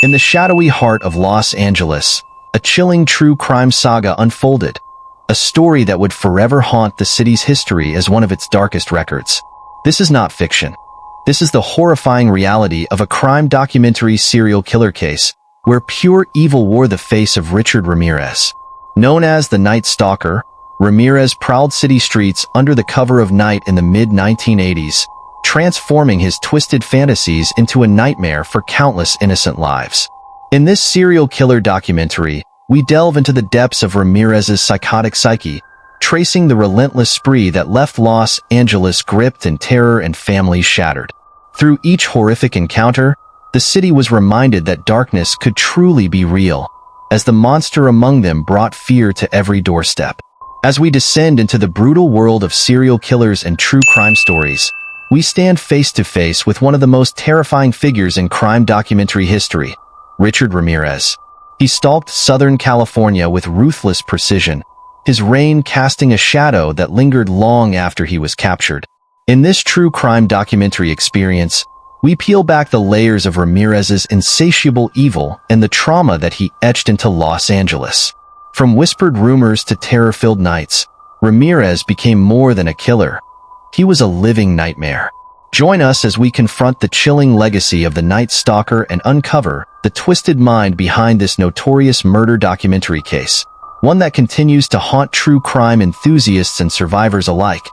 In the shadowy heart of Los Angeles, a chilling true crime saga unfolded, a story that would forever haunt the city's history as one of its darkest records. This is not fiction. This is the horrifying reality of a crime documentary serial killer case, where pure evil wore the face of Richard Ramirez. Known as the Night Stalker, Ramirez prowled city streets under the cover of night in the mid-1980s, transforming his twisted fantasies into a nightmare for countless innocent lives. In this serial killer documentary, we delve into the depths of Ramirez's psychotic psyche, tracing the relentless spree that left Los Angeles gripped in terror and families shattered. Through each horrific encounter, the city was reminded that darkness could truly be real, as the monster among them brought fear to every doorstep. As we descend into the brutal world of serial killers and true crime stories, we stand face to face with one of the most terrifying figures in crime documentary history, Richard Ramirez. He stalked Southern California with ruthless precision, his reign casting a shadow that lingered long after he was captured. In this true crime documentary experience, we peel back the layers of Ramirez's insatiable evil and the trauma that he etched into Los Angeles. From whispered rumors to terror-filled nights, Ramirez became more than a killer. He was a living nightmare. Join us as we confront the chilling legacy of the Night Stalker and uncover the twisted mind behind this notorious murder documentary case, one that continues to haunt true crime enthusiasts and survivors alike.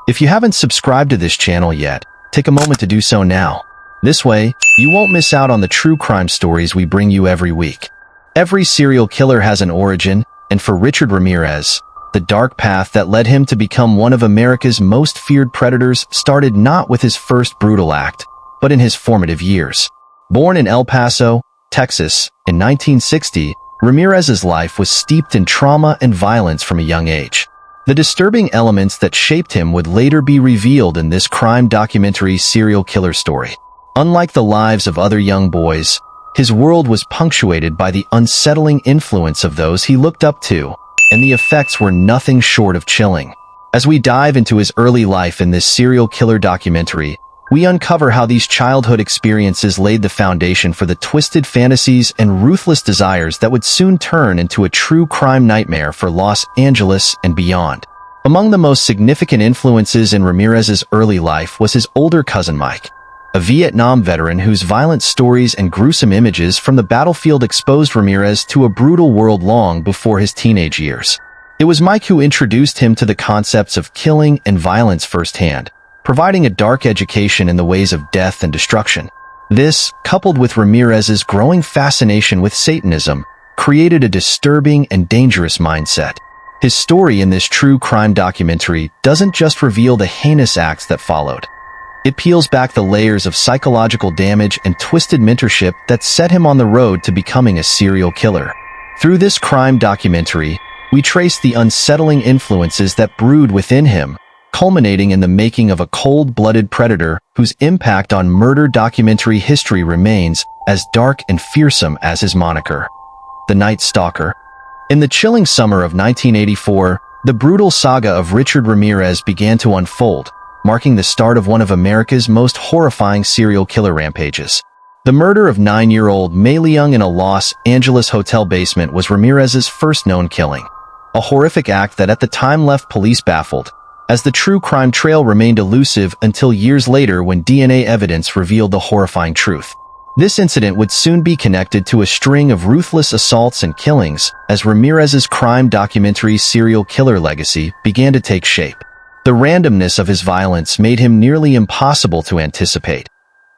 If you haven't subscribed to this channel yet, take a moment to do so now. This way, you won't miss out on the true crime stories we bring you every week. Every serial killer has an origin, and for Richard Ramirez, the dark path that led him to become one of America's most feared predators started not with his first brutal act, but in his formative years. Born in El Paso, Texas, in 1960, Ramirez's life was steeped in trauma and violence from a young age. The disturbing elements that shaped him would later be revealed in this crime documentary serial killer story. Unlike the lives of other young boys, his world was punctuated by the unsettling influence of those he looked up to, and the effects were nothing short of chilling. As we dive into his early life in this serial killer documentary, we uncover how these childhood experiences laid the foundation for the twisted fantasies and ruthless desires that would soon turn into a true crime nightmare for Los Angeles and beyond. Among the most significant influences in Ramirez's early life was his older cousin Mike, a Vietnam veteran whose violent stories and gruesome images from the battlefield exposed Ramirez to a brutal world long before his teenage years. It was Mike who introduced him to the concepts of killing and violence firsthand, providing a dark education in the ways of death and destruction. This, coupled with Ramirez's growing fascination with Satanism, created a disturbing and dangerous mindset. His story in this true crime documentary doesn't just reveal the heinous acts that followed. It peels back the layers of psychological damage and twisted mentorship that set him on the road to becoming a serial killer. Through this crime documentary, we trace the unsettling influences that brewed within him, culminating in the making of a cold-blooded predator whose impact on murder documentary history remains as dark and fearsome as his moniker, the Night Stalker. In the chilling summer of 1984, the brutal saga of Richard Ramirez began to unfold, marking the start of one of America's most horrifying serial killer rampages. The murder of 9-year-old Mei Leung in a Los Angeles hotel basement was Ramirez's first known killing, a horrific act that at the time left police baffled, as the true crime trail remained elusive until years later when DNA evidence revealed the horrifying truth. This incident would soon be connected to a string of ruthless assaults and killings as Ramirez's crime documentary serial killer legacy began to take shape. The randomness of his violence made him nearly impossible to anticipate.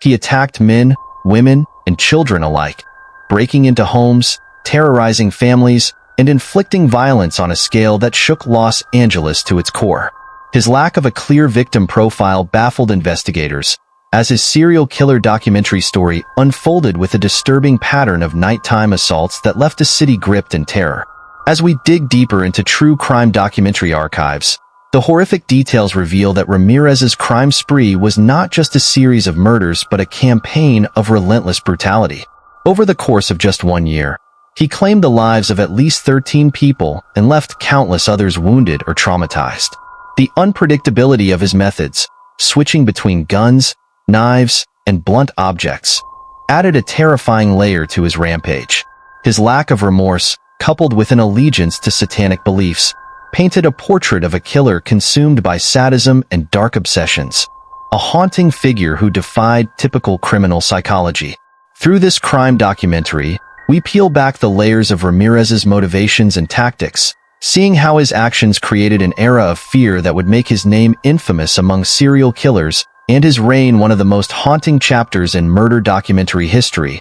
He attacked men, women, and children alike, breaking into homes, terrorizing families, and inflicting violence on a scale that shook Los Angeles to its core. His lack of a clear victim profile baffled investigators, as his serial killer documentary story unfolded with a disturbing pattern of nighttime assaults that left the city gripped in terror. As we dig deeper into true crime documentary archives, the horrific details reveal that Ramirez's crime spree was not just a series of murders but a campaign of relentless brutality. Over the course of just 1 year, he claimed the lives of at least 13 people and left countless others wounded or traumatized. The unpredictability of his methods, switching between guns, knives, and blunt objects, added a terrifying layer to his rampage. His lack of remorse, coupled with an allegiance to satanic beliefs, painted a portrait of a killer consumed by sadism and dark obsessions, a haunting figure who defied typical criminal psychology. Through this crime documentary, we peel back the layers of Ramirez's motivations and tactics, seeing how his actions created an era of fear that would make his name infamous among serial killers and his reign one of the most haunting chapters in murder documentary history.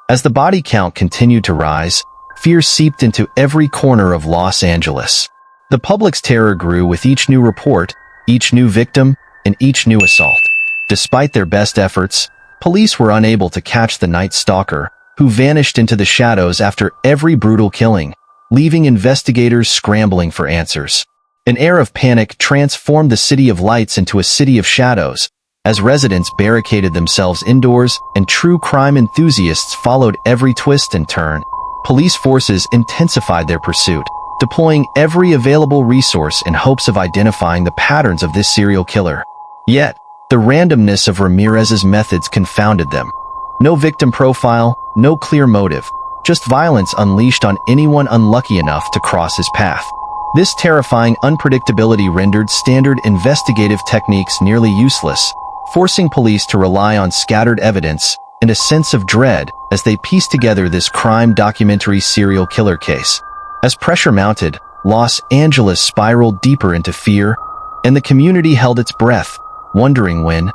As the body count continued to rise, fear seeped into every corner of Los Angeles. The public's terror grew with each new report, each new victim, and each new assault. Despite their best efforts, police were unable to catch the Night Stalker, who vanished into the shadows after every brutal killing, leaving investigators scrambling for answers. An air of panic transformed the City of Lights into a city of shadows, as residents barricaded themselves indoors and true crime enthusiasts followed every twist and turn. Police forces intensified their pursuit, deploying every available resource in hopes of identifying the patterns of this serial killer. Yet, the randomness of Ramirez's methods confounded them. No victim profile, no clear motive, just violence unleashed on anyone unlucky enough to cross his path. This terrifying unpredictability rendered standard investigative techniques nearly useless, forcing police to rely on scattered evidence and a sense of dread as they pieced together this crime documentary serial killer case. As pressure mounted, Los Angeles spiraled deeper into fear, and the community held its breath, wondering when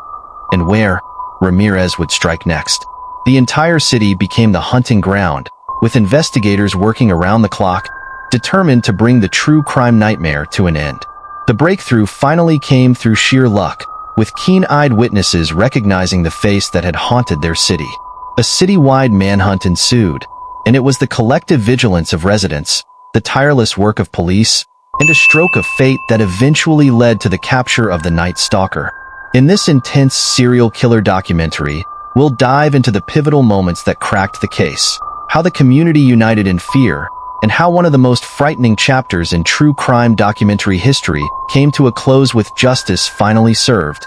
and where Ramirez would strike next. The entire city became the hunting ground, with investigators working around the clock, determined to bring the true crime nightmare to an end. The breakthrough finally came through sheer luck, with keen-eyed witnesses recognizing the face that had haunted their city. A citywide manhunt ensued, and it was the collective vigilance of residents, the tireless work of police, and a stroke of fate that eventually led to the capture of the Night Stalker. In this intense serial killer documentary, we'll dive into the pivotal moments that cracked the case, how the community united in fear, and how one of the most frightening chapters in true crime documentary history came to a close with justice finally served.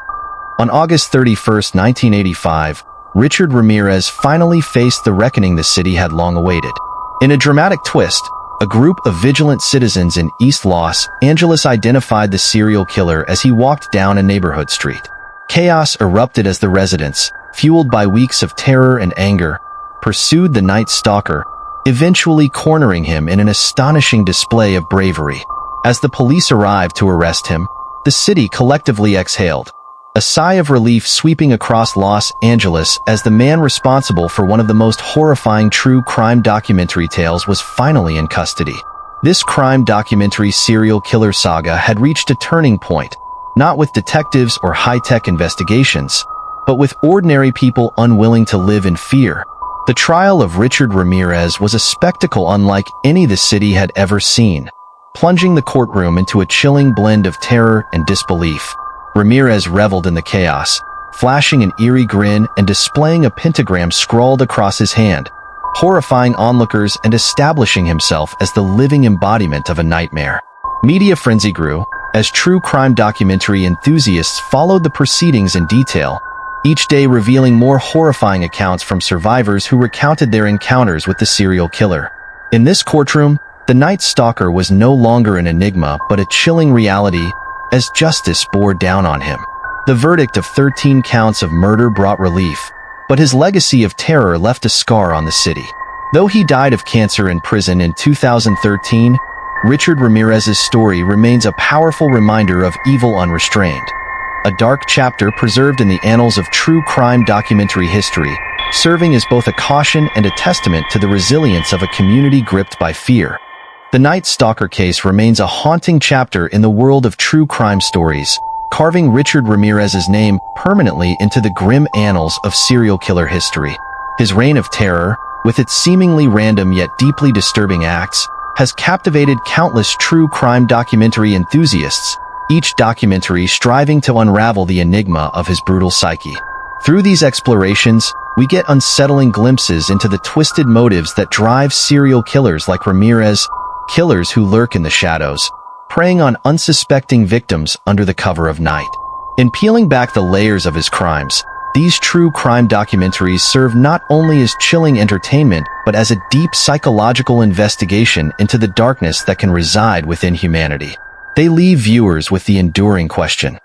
On August 31, 1985, Richard Ramirez finally faced the reckoning the city had long awaited. In a dramatic twist, a group of vigilant citizens in East Los Angeles identified the serial killer as he walked down a neighborhood street. Chaos erupted as the residents, fueled by weeks of terror and anger, pursued the Night Stalker, eventually cornering him in an astonishing display of bravery. As the police arrived to arrest him, the city collectively exhaled, a sigh of relief sweeping across Los Angeles as the man responsible for one of the most horrifying true crime documentary tales was finally in custody. This crime documentary serial killer saga had reached a turning point, not with detectives or high-tech investigations, but with ordinary people unwilling to live in fear. The trial of Richard Ramirez was a spectacle unlike any the city had ever seen, plunging the courtroom into a chilling blend of terror and disbelief. Ramirez reveled in the chaos, flashing an eerie grin and displaying a pentagram scrawled across his hand, horrifying onlookers and establishing himself as the living embodiment of a nightmare. Media frenzy grew, as true crime documentary enthusiasts followed the proceedings in detail, each day revealing more horrifying accounts from survivors who recounted their encounters with the serial killer. In this courtroom, the Night Stalker was no longer an enigma but a chilling reality as justice bore down on him. The verdict of 13 counts of murder brought relief, but his legacy of terror left a scar on the city. Though he died of cancer in prison in 2013, Richard Ramirez's story remains a powerful reminder of evil unrestrained. A dark chapter preserved in the annals of true crime documentary history, serving as both a caution and a testament to the resilience of a community gripped by fear. The Night Stalker case remains a haunting chapter in the world of true crime stories, carving Richard Ramirez's name permanently into the grim annals of serial killer history. His reign of terror, with its seemingly random yet deeply disturbing acts, has captivated countless true crime documentary enthusiasts, each documentary striving to unravel the enigma of his brutal psyche. Through these explorations, we get unsettling glimpses into the twisted motives that drive serial killers like Ramirez, killers who lurk in the shadows, preying on unsuspecting victims under the cover of night. In peeling back the layers of his crimes, These true crime documentaries serve not only as chilling entertainment, but as a deep psychological investigation into the darkness that can reside within humanity. They leave viewers with the enduring question: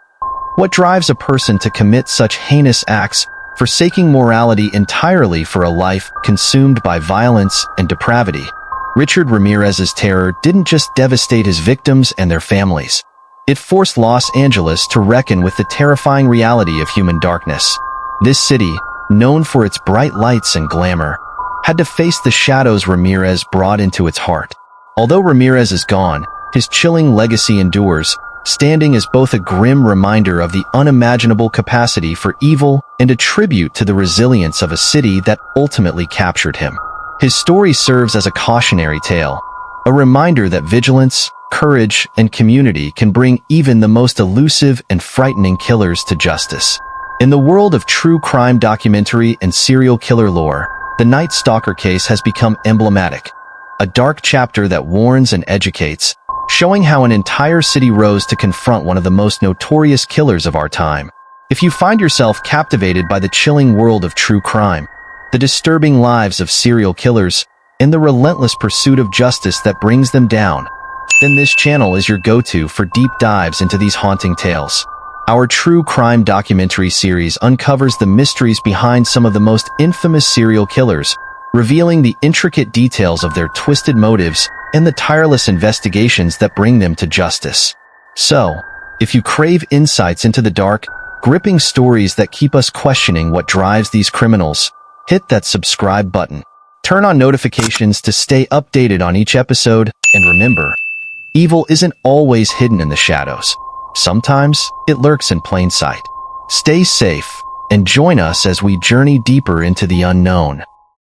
what drives a person to commit such heinous acts, forsaking morality entirely for a life consumed by violence and depravity? Richard Ramirez's terror didn't just devastate his victims and their families. It forced Los Angeles to reckon with the terrifying reality of human darkness. This city, known for its bright lights and glamour, had to face the shadows Ramirez brought into its heart. Although Ramirez is gone, his chilling legacy endures, standing as both a grim reminder of the unimaginable capacity for evil and a tribute to the resilience of a city that ultimately captured him. His story serves as a cautionary tale, a reminder that vigilance, courage, and community can bring even the most elusive and frightening killers to justice. In the world of true crime documentary and serial killer lore, the Night Stalker case has become emblematic, a dark chapter that warns and educates, showing how an entire city rose to confront one of the most notorious killers of our time. If you find yourself captivated by the chilling world of true crime, the disturbing lives of serial killers, and the relentless pursuit of justice that brings them down, then this channel is your go-to for deep dives into these haunting tales. Our true crime documentary series uncovers the mysteries behind some of the most infamous serial killers, revealing the intricate details of their twisted motives and the tireless investigations that bring them to justice. So, if you crave insights into the dark, gripping stories that keep us questioning what drives these criminals, hit that subscribe button. Turn on notifications to stay updated on each episode, and remember, evil isn't always hidden in the shadows. Sometimes, it lurks in plain sight. Stay safe, and join us as we journey deeper into the unknown.